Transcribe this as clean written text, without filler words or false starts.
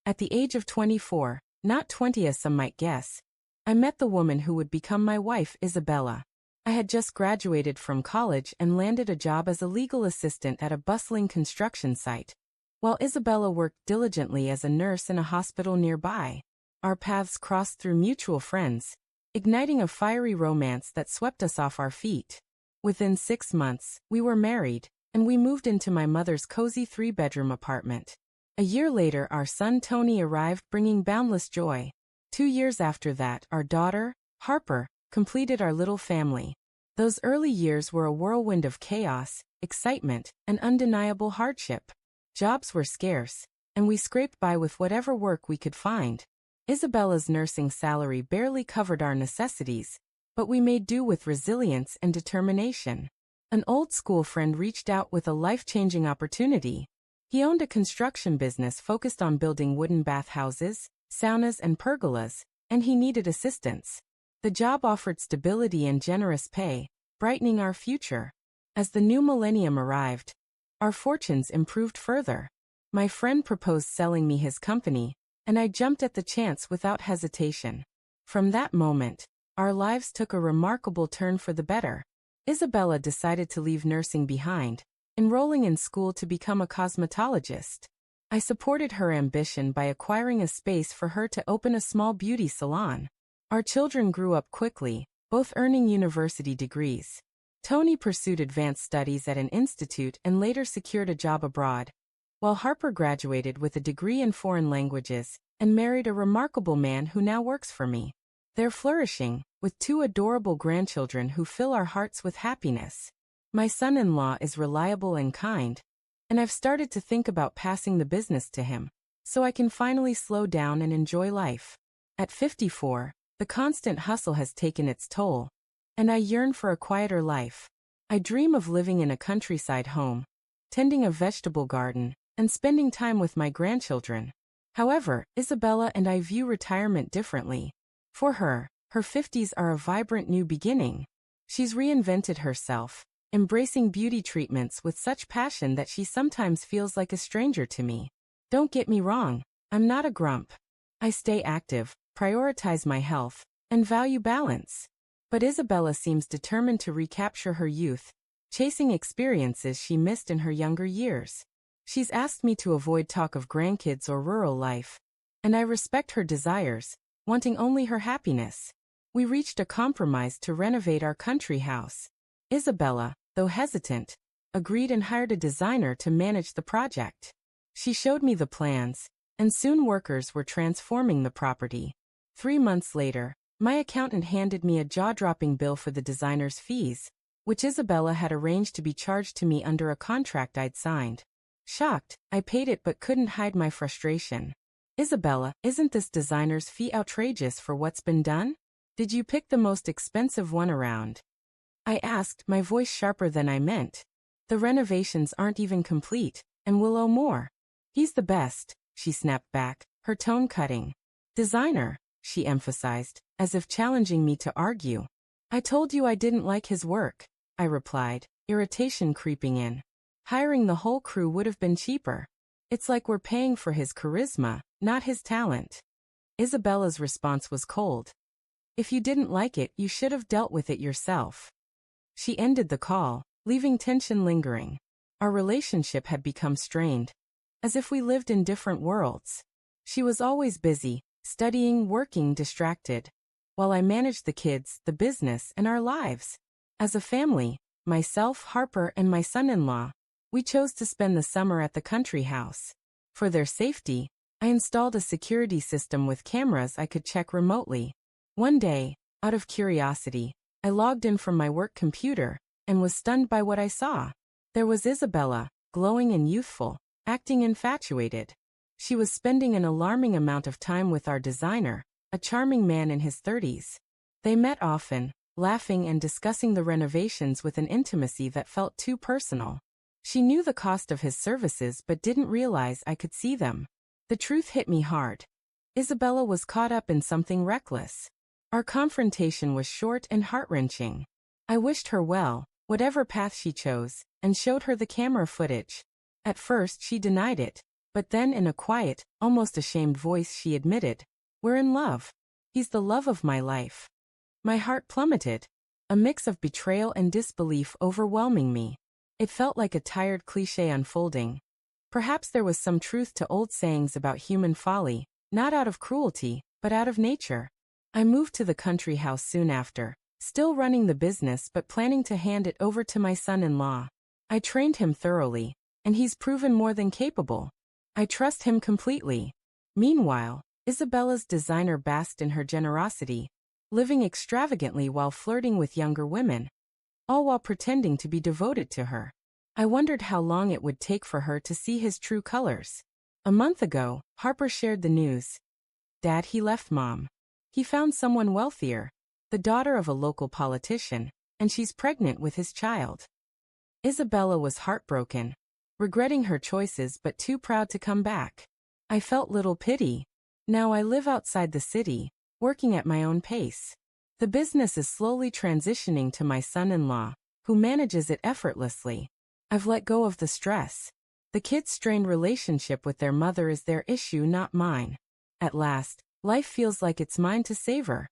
At the age of 24, not 20 as some might guess, I met the woman who would become my wife, Isabella. I had just graduated from college and landed a job as a legal assistant at a bustling construction site, while Isabella worked diligently as a nurse in a hospital nearby. Our paths crossed through mutual friends, igniting a fiery romance that swept us off our feet. Within 6 months, we were married, and we moved into my mother's cozy 3-bedroom apartment. A year later, our son Tony arrived, bringing boundless joy. 2 years after that, our daughter, Harper, completed our little family. Those early years were a whirlwind of chaos, excitement, and undeniable hardship. Jobs were scarce, and we scraped by with whatever work we could find. Isabella's nursing salary barely covered our necessities, but we made do with resilience and determination. An old school friend reached out with a life-changing opportunity. He owned a construction business focused on building wooden bathhouses, saunas, and pergolas, and he needed assistance. The job offered stability and generous pay, brightening our future. As the new millennium arrived, our fortunes improved further. My friend proposed selling me his company, and I jumped at the chance without hesitation. From that moment, our lives took a remarkable turn for the better. Isabella decided to leave nursing behind, enrolling in school to become a cosmetologist. I supported her ambition by acquiring a space for her to open a small beauty salon. Our children grew up quickly, both earning university degrees. Tony pursued advanced studies at an institute and later secured a job abroad, while Harper graduated with a degree in foreign languages and married a remarkable man who now works for me. They're flourishing, with 2 adorable grandchildren who fill our hearts with happiness. My son-in-law is reliable and kind, and I've started to think about passing the business to him, so I can finally slow down and enjoy life. At 54, the constant hustle has taken its toll, and I yearn for a quieter life. I dream of living in a countryside home, tending a vegetable garden, and spending time with my grandchildren. However, Isabella and I view retirement differently. For her, her 50s are a vibrant new beginning. She's reinvented herself, embracing beauty treatments with such passion that she sometimes feels like a stranger to me. Don't get me wrong, I'm not a grump. I stay active, prioritize my health, and value balance. But Isabella seems determined to recapture her youth, chasing experiences she missed in her younger years. She's asked me to avoid talk of grandkids or rural life, and I respect her desires, wanting only her happiness. We reached a compromise to renovate our country house. Isabella, though hesitant, agreed and hired a designer to manage the project. She showed me the plans, and soon workers were transforming the property. 3 months later, my accountant handed me a jaw-dropping bill for the designer's fees, which Isabella had arranged to be charged to me under a contract I'd signed. Shocked, I paid it but couldn't hide my frustration. Isabella, isn't this designer's fee outrageous for what's been done? Did you pick the most expensive one around? I asked, my voice sharper than I meant. The renovations aren't even complete, and we'll owe more. He's the best, she snapped back, her tone cutting. Designer, she emphasized, as if challenging me to argue. I told you I didn't like his work, I replied, irritation creeping in. Hiring the whole crew would have been cheaper. It's like we're paying for his charisma, not his talent. Isabella's response was cold. If you didn't like it, you should have dealt with it yourself. She ended the call, leaving tension lingering. Our relationship had become strained, as if we lived in different worlds. She was always busy, studying, working, distracted, while I managed the kids, the business, and our lives. As a family, myself, Harper, and my son-in-law, we chose to spend the summer at the country house. For their safety, I installed a security system with cameras I could check remotely. One day, out of curiosity, I logged in from my work computer and was stunned by what I saw. There was Isabella, glowing and youthful, acting infatuated. She was spending an alarming amount of time with our designer, a charming man in his 30s. They met often, laughing and discussing the renovations with an intimacy that felt too personal. She knew the cost of his services but didn't realize I could see them. The truth hit me hard. Isabella was caught up in something reckless. Our confrontation was short and heart-wrenching. I wished her well, whatever path she chose, and showed her the camera footage. At first she denied it, But then in a quiet, almost ashamed voice she admitted, "We're in love. He's the love of my life." My heart plummeted, a mix of betrayal and disbelief overwhelming me. It felt like a tired cliché unfolding. Perhaps there was some truth to old sayings about human folly, not out of cruelty, but out of nature. I moved to the country house soon after, still running the business but planning to hand it over to my son-in-law. I trained him thoroughly, and he's proven more than capable. I trust him completely. Meanwhile, Isabella's designer basked in her generosity, living extravagantly while flirting with younger women, all while pretending to be devoted to her. I wondered how long it would take for her to see his true colors. A month ago, Harper shared the news. "Dad, he left Mom. He found someone wealthier, the daughter of a local politician, and she's pregnant with his child." Isabella was heartbroken, regretting her choices but too proud to come back. I felt little pity. Now I live outside the city, working at my own pace. The business is slowly transitioning to my son-in-law, who manages it effortlessly. I've let go of the stress. The kids' strained relationship with their mother is their issue, not mine. At last, life feels like it's mine to savor.